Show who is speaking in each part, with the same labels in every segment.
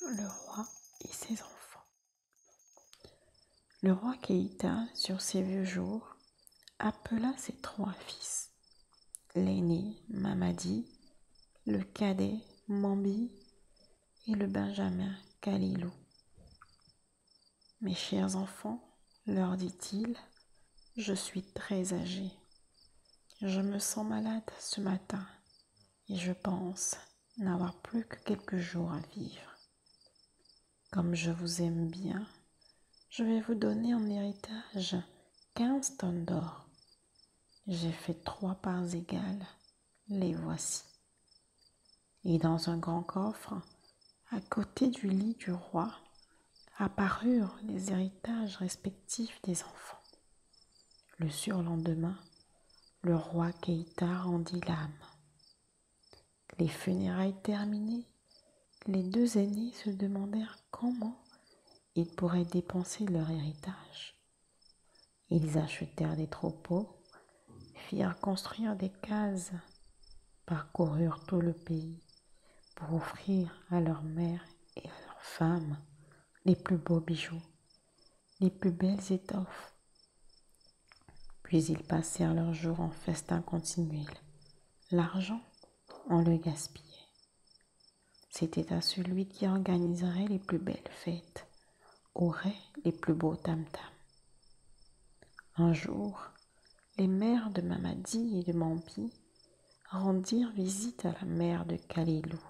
Speaker 1: Le roi et ses enfants. Le roi Keïta, sur ses vieux jours, appela ses 3 fils, l'aîné Mamadi, le cadet Mambi et le benjamin Kalilou. Mes chers enfants, leur dit-il, je suis très âgé. Je me sens malade ce matin et je pense n'avoir plus que quelques jours à vivre. Comme je vous aime bien, je vais vous donner en héritage 15 tonnes d'or. J'ai fait 3 parts égales, les voici. Et dans un grand coffre, à côté du lit du roi, apparurent les héritages respectifs des enfants. Le surlendemain, le roi Keïta rendit l'âme. Les funérailles terminées, les 2 aînés se demandèrent comment ils pourraient dépenser leur héritage. Ils achetèrent des troupeaux, firent construire des cases, parcoururent tout le pays pour offrir à leur mère et à leurs femmes les plus beaux bijoux, les plus belles étoffes. Puis ils passèrent leurs jours en festin continuel. L'argent, on le gaspillait. C'était à celui qui organiserait les plus belles fêtes, aurait les plus beaux tam-tams. Un jour, les mères de Mamadi et de Mambi rendirent visite à la mère de Kalilou.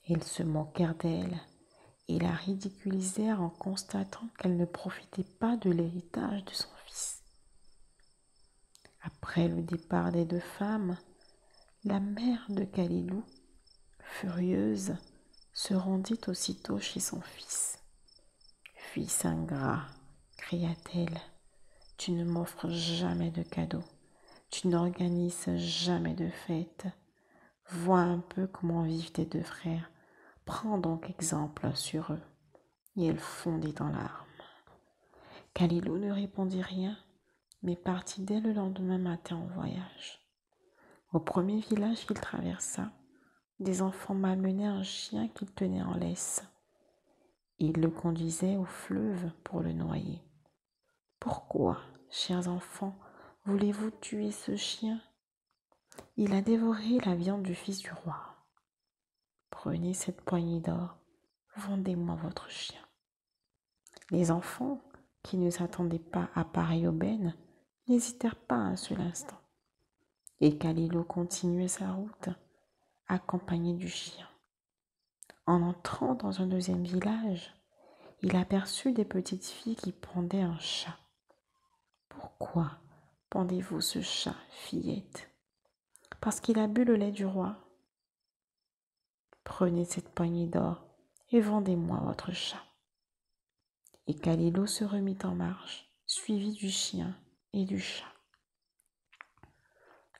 Speaker 1: Ils se moquèrent d'elle et la ridiculisèrent en constatant qu'elle ne profitait pas de l'héritage de son fils. Après le départ des 2 femmes, la mère de Kalilou, furieuse, se rendit aussitôt chez son fils. « Fils ingrat, cria-t-elle, tu ne m'offres jamais de cadeaux, tu n'organises jamais de fêtes. Vois un peu comment vivent tes 2 frères, prends donc exemple sur eux. » Et elle fondit en larmes. Kalilou ne répondit rien, mais partit dès le lendemain matin en voyage. Au premier village qu'il traversa, des enfants malmenaient un chien qu'il tenait en laisse. Ils le conduisaient au fleuve pour le noyer. « Pourquoi, chers enfants, voulez-vous tuer ce chien ? Il a dévoré la viande du fils du roi. Prenez cette poignée d'or, vendez-moi votre chien. » Les enfants, qui ne s'attendaient pas à pareille aubaine, n'hésitèrent pas un seul instant. Et Kalilou continuait sa route, accompagné du chien. En entrant dans un 2e village, il aperçut des petites filles qui pendaient un chat. « Pourquoi pendez-vous ce chat, fillette ? » « Parce qu'il a bu le lait du roi. » « Prenez cette poignée d'or et vendez-moi votre chat. » Et Kalilou se remit en marche, suivi du chien et du chat.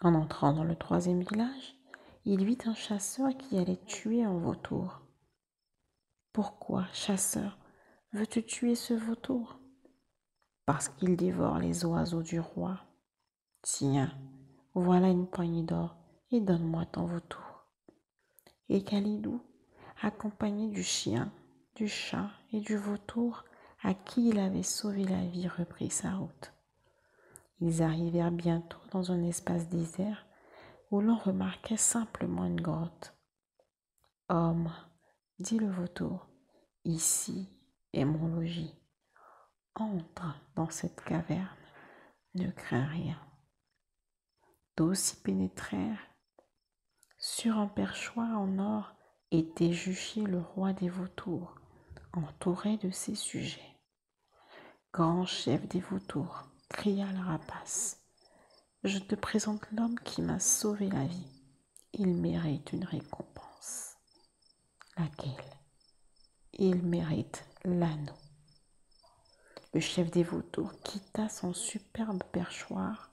Speaker 1: En entrant dans le 3e village, il vit un chasseur qui allait tuer un vautour. « Pourquoi, chasseur, veux-tu tuer ce vautour ? » « Parce qu'il dévore les oiseaux du roi. »« Tiens, voilà une poignée d'or et donne-moi ton vautour. » Et Kalilou, accompagné du chien, du chat et du vautour à qui il avait sauvé la vie, reprit sa route. Ils arrivèrent bientôt dans un espace désert où l'on remarquait simplement une grotte. « Homme, dit le vautour, ici est mon logis. Entre dans cette caverne, ne crains rien. » Tous y pénétrèrent. Sur un perchoir en or était juché le roi des vautours, entouré de ses sujets. « Grand chef des vautours, » cria le rapace, « je te présente l'homme qui m'a sauvé la vie. Il mérite une récompense. » « Laquelle ? » ?»« Il mérite l'anneau. » Le chef des vautours quitta son superbe perchoir,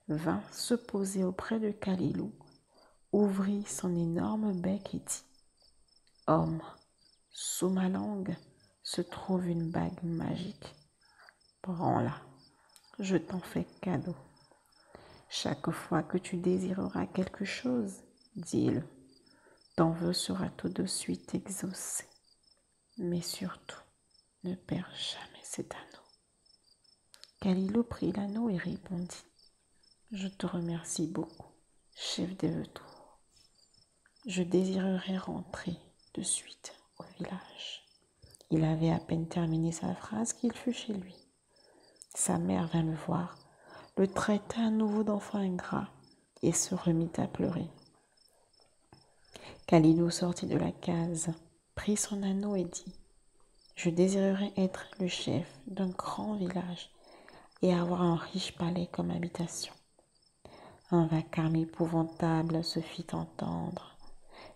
Speaker 1: vint se poser auprès de Kalilou, ouvrit son énorme bec et dit « Homme, sous ma langue se trouve une bague magique. Prends-la, je t'en fais cadeau. Chaque fois que tu désireras quelque chose, dis-le. Ton vœu sera tout de suite exaucé. mais surtout, ne perds jamais cet anneau. Kalilo prit l'anneau et répondit: Je te remercie beaucoup, chef des vautours. Je désirerais rentrer de suite au village. Il avait à peine terminé sa phrase qu'il fut chez lui. Sa mère vint le voir, le traita à nouveau d'enfant ingrat et se remit à pleurer. Kalilo sortit de la case, prit son anneau et dit: Je désirerais être le chef d'un grand village et avoir un riche palais comme habitation. Un vacarme épouvantable se fit entendre.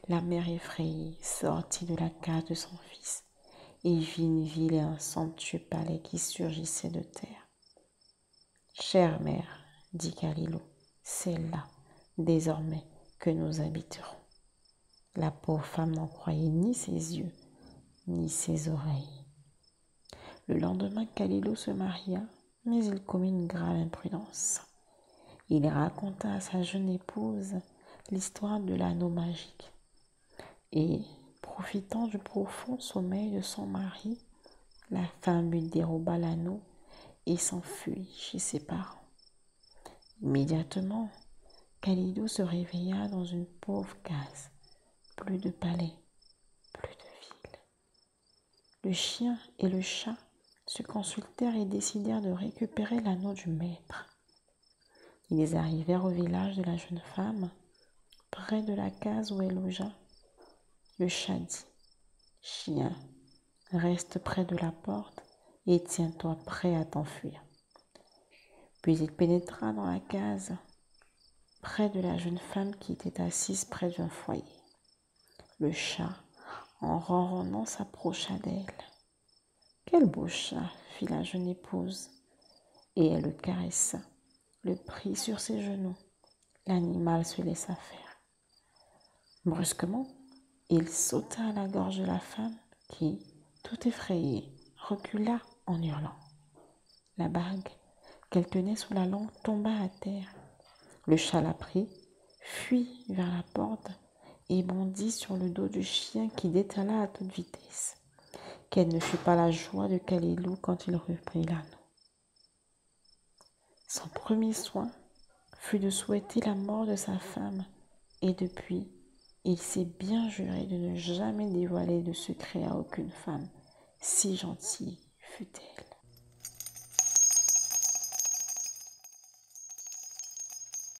Speaker 1: La mère effrayée sortit de la case de son fils et vit une ville et un somptueux palais qui surgissaient de terre. Chère mère, dit Kalilo, c'est là, désormais, que nous habiterons. La pauvre femme n'en croyait ni ses yeux, ni ses oreilles. Le lendemain, Kalilo se maria, mais il commit une grave imprudence. Il raconta à sa jeune épouse l'histoire de l'anneau magique. Et, profitant du profond sommeil de son mari, la femme lui déroba l'anneau et s'enfuit chez ses parents. Immédiatement, Kalilo se réveilla dans une pauvre case. Plus de palais, plus de ville. Le chien et le chat se consultèrent et décidèrent de récupérer l'anneau du maître. Ils arrivèrent au village de la jeune femme, près de la case où elle logea. Le chat dit: Chien, reste près de la porte et tiens-toi prêt à t'enfuir. Puis il pénétra dans la case, près de la jeune femme qui était assise près d'un foyer. Le chat, en ronronnant, s'approcha d'elle. Quel beau chat, fit la jeune épouse, et elle le caressa, le prit sur ses genoux. L'animal se laissa faire. Brusquement, il sauta à la gorge de la femme qui, tout effrayée, recula en hurlant. La bague qu'elle tenait sous la langue tomba à terre. Le chat la prit, fuit vers la porte et bondit sur le dos du chien qui détala à toute vitesse. Quelle ne fut pas la joie de Kalilo quand il reprit l'anneau. Son premier soin fut de souhaiter la mort de sa femme, et depuis, il s'est bien juré de ne jamais dévoiler de secret à aucune femme, si gentille fut-elle.